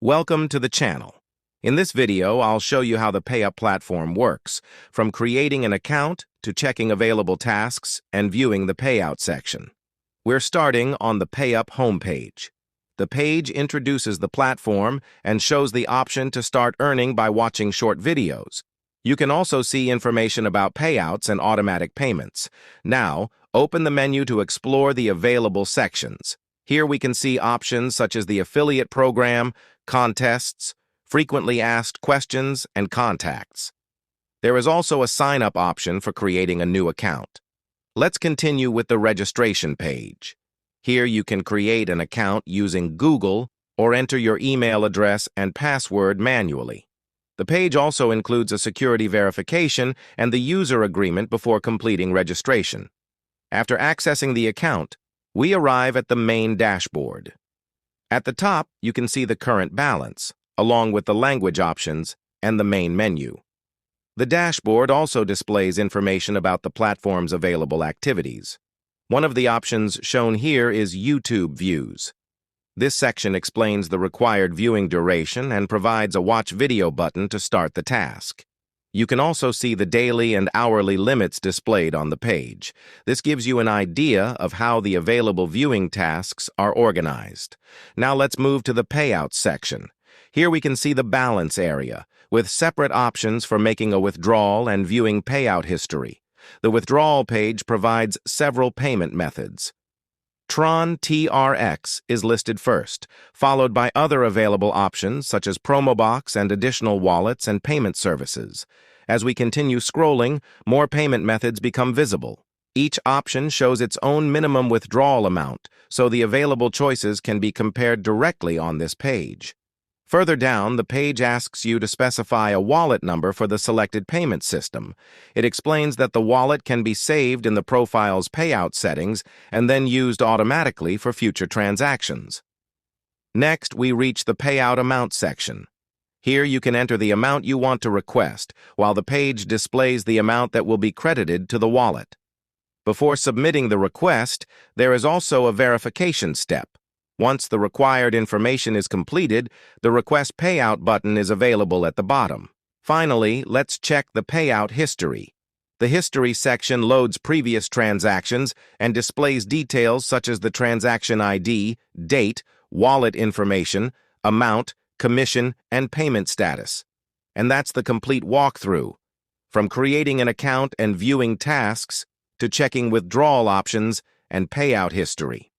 Welcome to the channel. In this video, I'll show you how the PayUp platform works, from creating an account to checking available tasks and viewing the payout section. We're starting on the PayUp homepage. The page introduces the platform and shows the option to start earning by watching short videos. You can also see information about payouts and automatic payments. Now, open the menu to explore the available sections. Here we can see options such as the affiliate program, contests, frequently asked questions, and contacts. There is also a sign-up option for creating a new account. Let's continue with the registration page. Here you can create an account using Google or enter your email address and password manually. The page also includes a security verification and the user agreement before completing registration. After accessing the account, we arrive at the main dashboard. At the top, you can see the current balance, along with the language options and the main menu. The dashboard also displays information about the platform's available activities. One of the options shown here is YouTube views. This section explains the required viewing duration and provides a watch video button to start the task. You can also see the daily and hourly limits displayed on the page. This gives you an idea of how the available viewing tasks are organized. Now let's move to the payouts section. Here we can see the balance area, with separate options for making a withdrawal and viewing payout history. The withdrawal page provides several payment methods. TRON TRX is listed first, followed by other available options such as Promobox and additional wallets and payment services. As we continue scrolling, more payment methods become visible. Each option shows its own minimum withdrawal amount, so the available choices can be compared directly on this page. Further down, the page asks you to specify a wallet number for the selected payment system. It explains that the wallet can be saved in the profile's payout settings and then used automatically for future transactions. Next, we reach the payout amount section. Here you can enter the amount you want to request, while the page displays the amount that will be credited to the wallet. Before submitting the request, there is also a verification step. Once the required information is completed, the Request Payout button is available at the bottom. Finally, let's check the payout history. The History section loads previous transactions and displays details such as the transaction ID, date, wallet information, amount, commission, and payment status. And that's the complete walkthrough. From creating an account and viewing tasks, to checking withdrawal options and payout history.